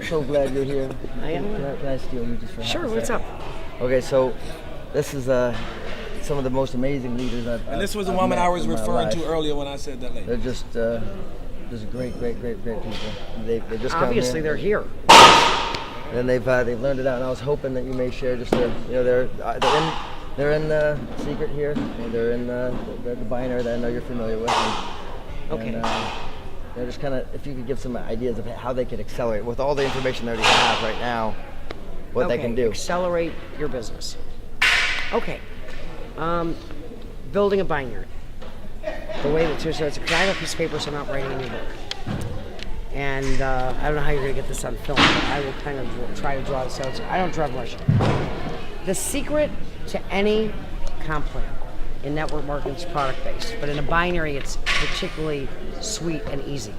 so glad you're here. I am. Can I steal you just for Sure, half a what's up? second? Okay, so this is some of the most amazing leaders And this was the woman I was referring to earlier when I said that lady. They're just great people. They just come Obviously, they're here. And they've learned it out. And I was hoping that you may share just they're in the secret here. They're in the binary that I know you're familiar with. Okay. And, they're just kind of, if you could give some ideas of how they could accelerate with all the information they already have right now, what they can do. Accelerate your business. Okay. Building a binary. The way that so it's, because I have a piece of paper, so I'm not writing any book. And I don't know how you're going to get this on film, but I will kind of try to draw this out. I don't draw blush. The secret to any comp plan in network marketing is product-based, but in a binary it's particularly sweet and easy,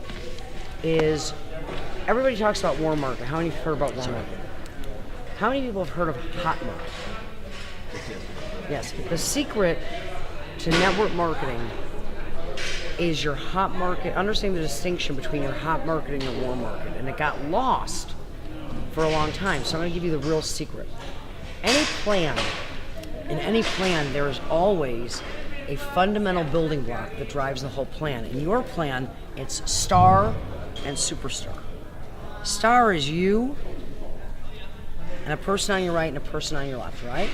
is everybody talks about warm market. How many have heard about warm market? How many people have heard of hot market? Yes. The secret to network marketing is your hot market, understanding the distinction between your hot market and your warm market, and it got lost for a long time, so I'm going to give you the real secret. In any plan, there is always a fundamental building block that drives the whole plan. In your plan, it's star and superstar. Star is you and a person on your right and a person on your left, right?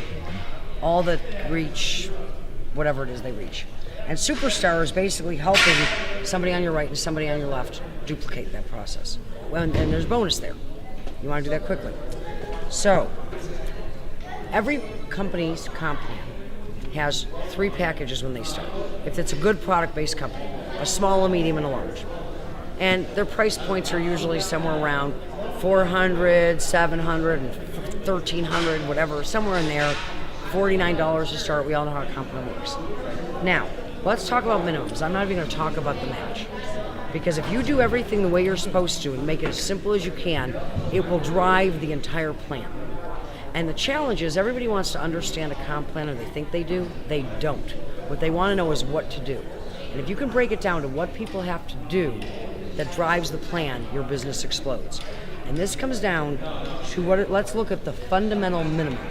All that reach whatever it is they reach. And superstar is basically helping somebody on your right and somebody on your left duplicate that process. Well, and there's bonus there. You want to do that quickly. So, every company's comp plan has 3 packages when they start. If it's a good product-based company, a small, a medium, and a large. And their price points are usually somewhere around $400, $700, and $1,300, whatever, somewhere in there. $49 to start. We all know how a comp plan works. Now, let's talk about minimums. I'm not even going to talk about the match. Because if you do everything the way you're supposed to and make it as simple as you can, it will drive the entire plan. And the challenge is everybody wants to understand a comp plan, or they think they do. They don't. What they want to know is what to do. And if you can break it down to what people have to do that drives the plan, your business explodes. And this comes down to let's look at the fundamental minimum.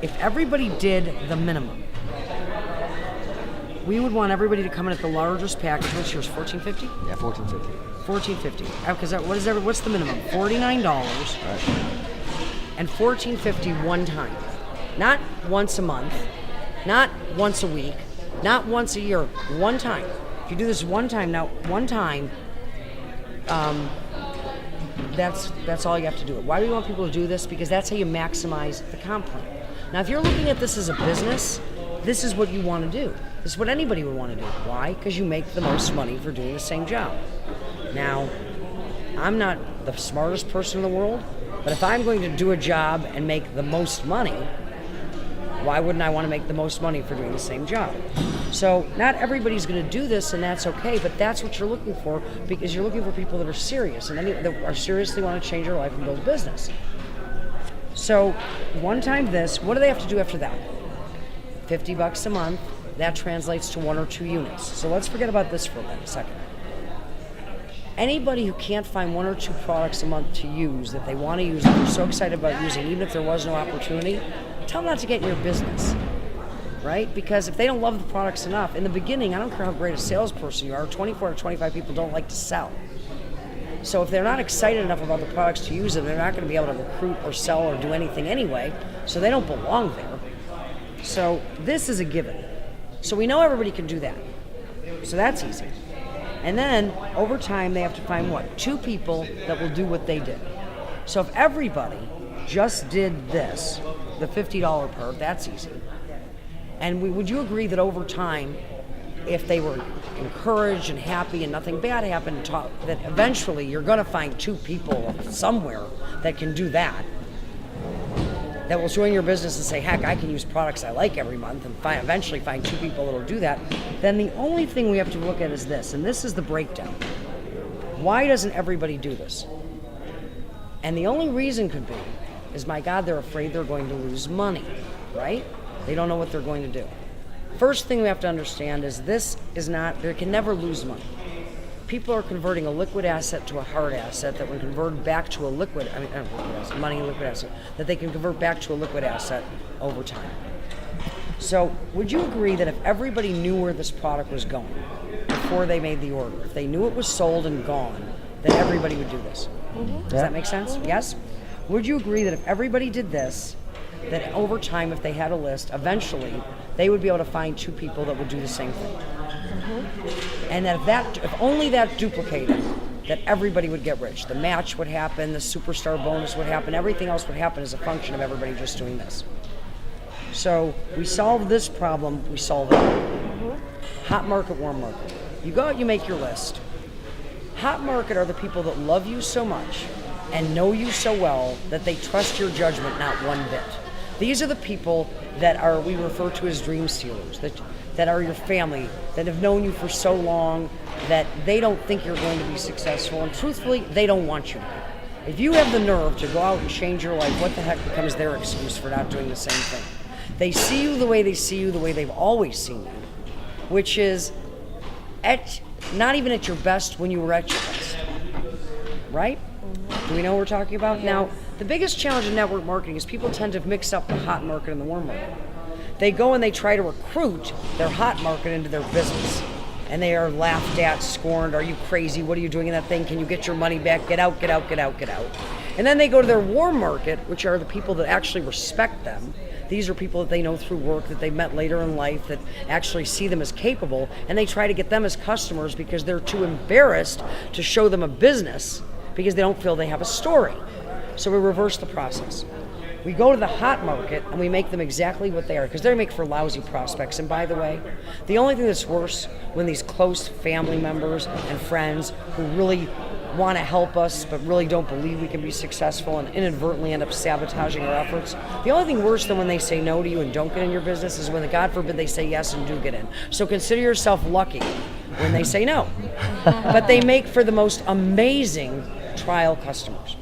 If everybody did the minimum, we would want everybody to come in at the largest package. What's yours, $1,450? Yeah, $1,450. $1,450. Because what's the minimum? $49. Right. And $1,450 one time. Not once a month, not once a week, not once a year, one time. If you do this one time, that's all you have to do. Why do we want people to do this? Because that's how you maximize the comp plan. Now, if you're looking at this as a business, this is what you want to do. This is what anybody would want to do. Why? Because you make the most money for doing the same job. Now, I'm not the smartest person in the world, but if I'm going to do a job and make the most money, why wouldn't I want to make the most money for doing the same job? So not everybody's going to do this, and that's okay, but that's what you're looking for, because you're looking for people that are serious and that are seriously want to change their life and build a business. So one time this, what do they have to do after that? $50 a month. That translates to 1 or 2 units. So let's forget about this for a second. Anybody who can't find 1 or 2 products a month to use that they want to use, that they're so excited about using, even if there was no opportunity, tell them not to get in your business, right? Because if they don't love the products enough, in the beginning, I don't care how great a salesperson you are, 24 or 25 people don't like to sell. So if they're not excited enough about the products to use them, they're not going to be able to recruit or sell or do anything anyway, so they don't belong there. So this is a given. So we know everybody can do that. So that's easy. And then, over time, they have to find what? 2 people that will do what they did. So if everybody just did this, the $50 per, that's easy. And would you agree that over time, if they were encouraged and happy and nothing bad happened, that eventually you're going to find 2 people somewhere that can do that will join your business and say, heck, I can use products I like every month, and eventually find 2 people that will do that, then the only thing we have to look at is this, and this is the breakdown. Why doesn't everybody do this? And the only reason could be is, my God, they're afraid they're going to lose money, right? They don't know what they're going to do. First thing we have to understand is they can never lose money. people are converting a liquid asset to a hard asset that when converted back to a liquid, money and liquid asset, that they can convert back to a liquid asset over time. So would you agree that if everybody knew where this product was going before they made the order, if they knew it was sold and gone, then everybody would do this? Does that make sense? Yes? Would you agree that if everybody did this, that over time, if they had a list, eventually they would be able to find 2 people that would do the same thing? And that if only that duplicated, that everybody would get rich. The match would happen, the superstar bonus would happen, everything else would happen as a function of everybody just doing this. So we solve this problem, we solve it. Hot market, warm market. You go out, you make your list. Hot market are the people that love you so much and know you so well that they trust your judgment not one bit. These are the people that we refer to as dream stealers, that are your family, that have known you for so long that they don't think you're going to be successful, and truthfully, they don't want you to be. If you have the nerve to go out and change your life, what the heck becomes their excuse for not doing the same thing? They see you the way they see you, the way they've always seen you, which is not even at your best when you were at your best, right? Do we know what we're talking about? Yes. Now, the biggest challenge in network marketing is people tend to mix up the hot market and the warm market. They go and they try to recruit their hot market into their business. And they are laughed at, scorned. Are you crazy? What are you doing in that thing? Can you get your money back? Get out, get out, get out, get out. And then they go to their warm market, which are the people that actually respect them. These are people that they know through work, that they met later in life, that actually see them as capable, and they try to get them as customers because they're too embarrassed to show them a business because they don't feel they have a story. So we reverse the process. We go to the hot market and we make them exactly what they are, because they make for lousy prospects. And by the way, the only thing that's worse when these close family members and friends who really want to help us but really don't believe we can be successful and inadvertently end up sabotaging our efforts. The only thing worse than when they say no to you and don't get in your business is when, God forbid, they say yes and do get in. So consider yourself lucky when they say no. But they make for the most amazing trial customers.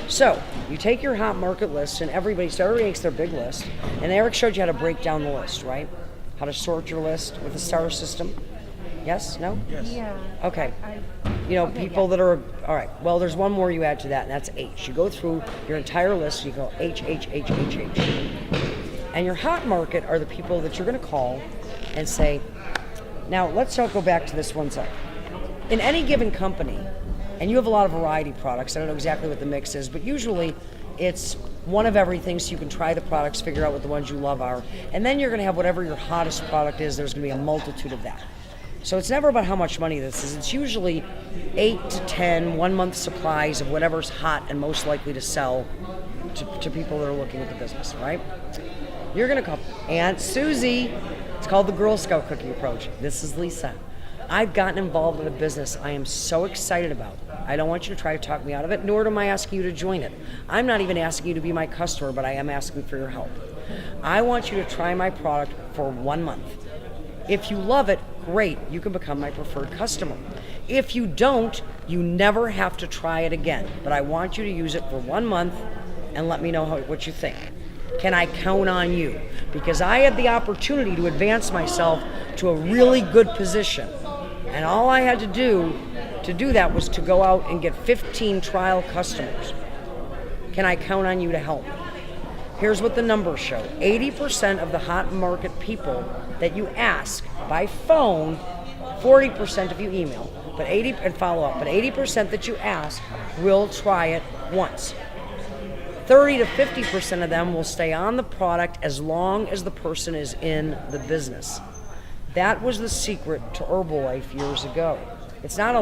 So you take your hot market list, and everybody makes their big list, and Eric showed you how to break down the list, right? How to sort your list with a star system. Yes? No? Yes. Yeah. Okay. People that are, all right, well, there's one more you add to that, and that's H. You go through your entire list, you go H, H, H, H, H. And your hot market are the people that you're going to call and say, now let's go back to this one side. In any given company, and you have a lot of variety products, I don't know exactly what the mix is, but usually it's one of everything, so you can try the products, figure out what the ones you love are, and then you're going to have whatever your hottest product is. There's going to be a multitude of that. So it's never about how much money this is. It's usually 8 to 10 1-month supplies of whatever's hot and most likely to sell to people that are looking at the business, right? You're going to call Aunt Susie. It's called the Girl Scout cookie approach. This is Lisa. I've gotten involved in a business I am so excited about. I don't want you to try to talk me out of it, nor am I asking you to join it. I'm not even asking you to be my customer, but I am asking for your help. I want you to try my product for 1 month. If you love it, great, you can become my preferred customer. If you don't, you never have to try it again. But I want you to use it for 1 month and let me know what you think. Can I count on you? Because I had the opportunity to advance myself to a really good position. And all I had to do that was to go out and get 15 trial customers. Can I count on you to help me? Here's what the numbers show. 80% of the hot market people that you ask by phone, 40% if you email, but 80 and follow up, but 80% that you ask will try it once. 30 to 50% of them will stay on the product as long as the person is in the business. That was the secret to Herbalife years ago. It's not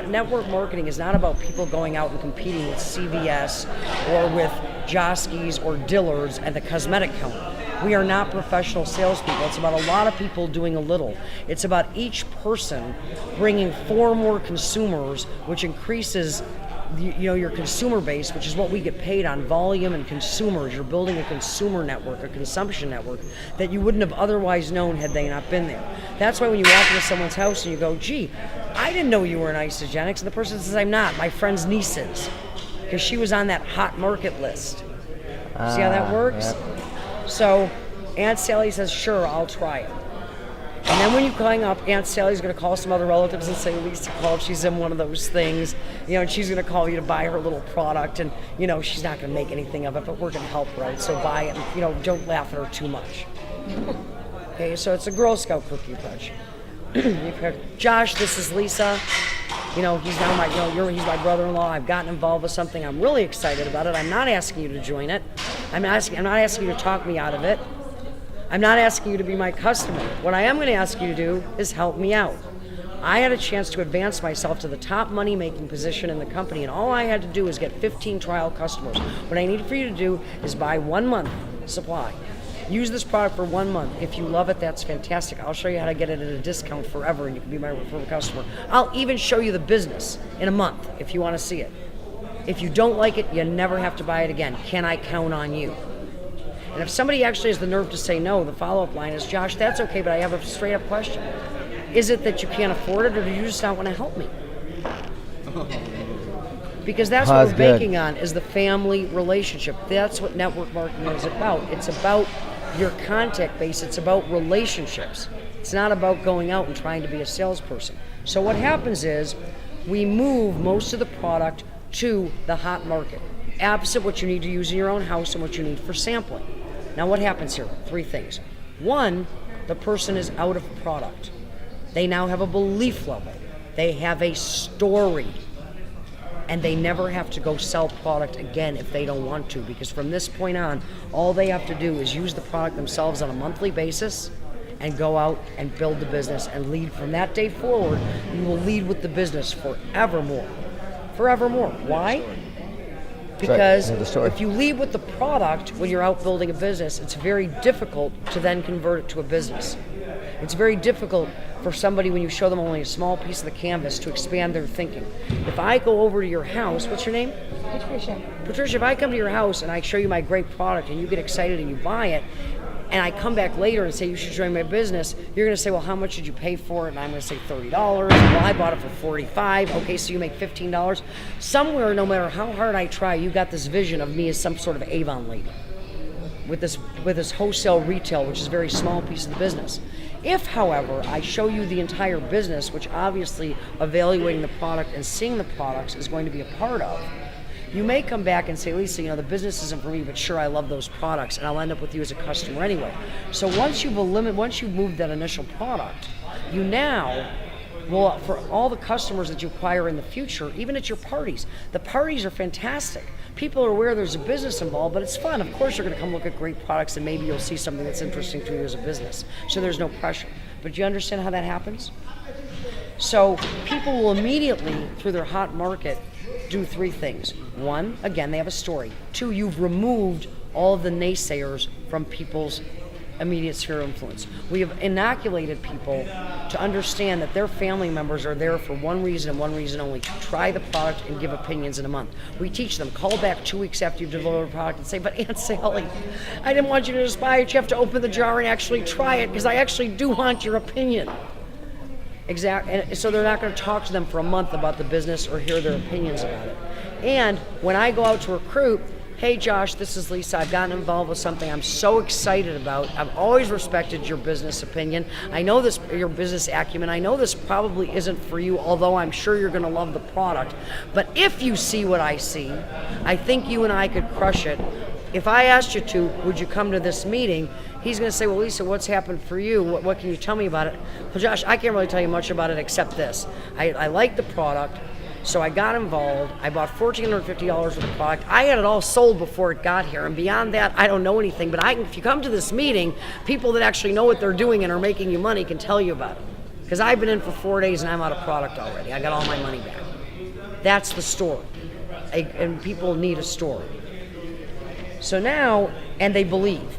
network marketing is not about people going out and competing with CVS or with Joskeys or Dillard's at the cosmetic counter. We are not professional salespeople. It's about a lot of people doing a little. It's about each person bringing 4 more consumers, which increases your consumer base, which is what we get paid on, volume and consumers. You're building a consumer network, a consumption network that you wouldn't have otherwise known had they not been there. That's why when you walk into someone's house and you go, gee, I didn't know you were in Isogenics, and the person says, I'm not. My friend's niece is, because she was on that hot market list. See how that works? Yeah. So Aunt Sally says, sure, I'll try it. And then when you call up, Aunt Sally's going to call some other relatives and say, Lisa called, she's in one of those things, and she's going to call you to buy her little product, and, she's not going to make anything of it, but we're going to help her out, so buy it, and, don't laugh at her too much. Okay, so it's a Girl Scout cookie punch. Josh, this is Lisa. He's now he's my brother-in-law. I've gotten involved with something. I'm really excited about it. I'm not asking you to join it. I'm not asking you to talk me out of it. I'm not asking you to be my customer. What I am going to ask you to do is help me out. I had a chance to advance myself to the top money-making position in the company, and all I had to do is get 15 trial customers. What I need for you to do is buy 1 month supply. Use this product for 1 month. If you love it, that's fantastic. I'll show you how to get it at a discount forever, and you can be my referral customer. I'll even show you the business in a month if you want to see it. If you don't like it, you never have to buy it again. Can I count on you? And if somebody actually has the nerve to say no, the follow-up line is, Josh, that's okay, but I have a straight-up question. Is it that you can't afford it, or do you just not want to help me? Because that's what we're banking on, is the family relationship. That's what network marketing is about. It's about your contact base. It's about relationships. It's not about going out and trying to be a salesperson. So what happens is we move most of the product to the hot market, absent what you need to use in your own house and what you need for sampling. Now what happens here? 3 things. 1, the person is out of product. They now have a belief level. They have a story. And they never have to go sell product again if they don't want to, because from this point on, all they have to do is use the product themselves on a monthly basis and go out and build the business and lead from that day forward. You will lead with the business forevermore. Forevermore. Why? Because if you lead with the product when you're out building a business, it's very difficult to then convert it to a business. It's very difficult for somebody, when you show them only a small piece of the canvas, to expand their thinking. If I go over to your house, what's your name? Patricia. Patricia, if I come to your house and I show you my great product and you get excited and you buy it, and I come back later and say you should join my business, you're going to say, well, how much did you pay for it? And I'm going to say $30. Well, I bought it for $45. Okay, so you make $15. Somewhere, no matter how hard I try, you got this vision of me as some sort of Avon lady with this wholesale retail, which is a very small piece of the business. If, however, I show you the entire business, which obviously evaluating the product and seeing the products is going to be a part of, you may come back and say, Lisa, the business isn't for me, but sure, I love those products, and I'll end up with you as a customer anyway. So once you've moved that initial product, you now will, for all the customers that you acquire in the future, even at your parties, the parties are fantastic. People are aware there's a business involved, but it's fun. Of course, you're going to come look at great products, and maybe you'll see something that's interesting to you as a business. So there's no pressure. But do you understand how that happens? So people will immediately, through their hot market, do 3 things. 1, again, they have a story. 2, you've removed all of the naysayers from people's immediate sphere of influence. We have inoculated people to understand that their family members are there for one reason and one reason only, to try the product and give opinions in a month. We teach them, call back 2 weeks after you've delivered a product and say, but Aunt Sally, I didn't want you to just buy it. You have to open the jar and actually try it, because I actually do want your opinion. Exactly. And so they're not going to talk to them for a month about the business or hear their opinions about it. And when I go out to recruit, hey Josh, this is Lisa. I've gotten involved with something I'm so excited about. I've always respected your business opinion. I know this, your business acumen. I know this probably isn't for you, although I'm sure you're going to love the product. But if you see what I see, I think you and I could crush it. If I asked you to, would you come to this meeting? He's going to say, well, Lisa, what's happened for you? What can you tell me about it? Well, Josh, I can't really tell you much about it except this. I like the product. So I got involved. I bought $1,450 worth of product. I had it all sold before it got here. And beyond that, I don't know anything. But if you come to this meeting, people that actually know what they're doing and are making you money can tell you about it. Because I've been in for 4 days and I'm out of product already. I got all my money back. That's the story. And people need a story. So now, and they believe,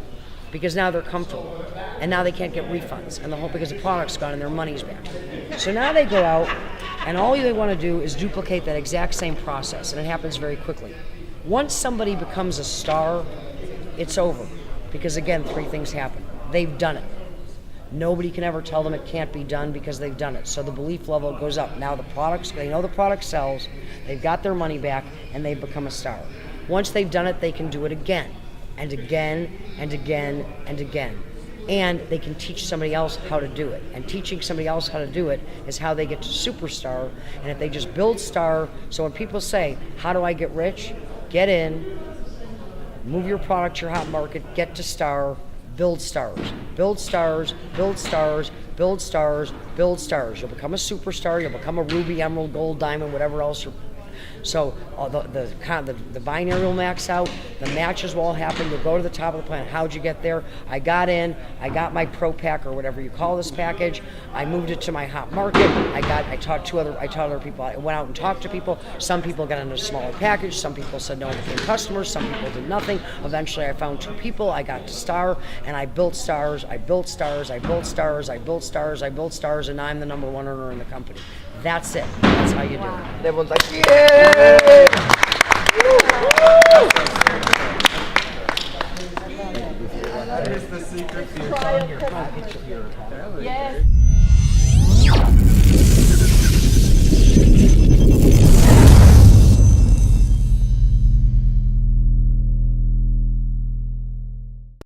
because now they're comfortable. And now they can't get refunds. And because the product's gone and their money's back. So now they go out, and all they want to do is duplicate that exact same process, and it happens very quickly. Once somebody becomes a star, it's over. Because again, 3 things happen. They've done it. Nobody can ever tell them it can't be done because they've done it. So the belief level goes up. Now they know the product sells, they've got their money back, and they've become a star. Once they've done it, they can do it again, and again, and again, and again. and they can teach somebody else how to do it. And teaching somebody else how to do it is how they get to superstar. And if they just build star, so when people say, how do I get rich? Get in, move your product to your hot market, get to star, build stars. Build stars, build stars, build stars, build stars. You'll become a superstar, you'll become a ruby, emerald, gold, diamond, whatever else you're. So the binary will max out, the matches will all happen, you'll go to the top of the planet. How'd you get there? I got in, I got my pro pack or whatever you call this package, I moved it to my hot market, I taught other people, I went out and talked to people. Some people got into a smaller package, some people said no and became customers, some people did nothing. Eventually I found 2 people, I got to star, and I built stars, I built stars, I built stars, I built stars, I built stars, and now I'm the number 1 earner in the company. That's it. That's how you do it. Everyone's like, yay! That is the secret to your Yes.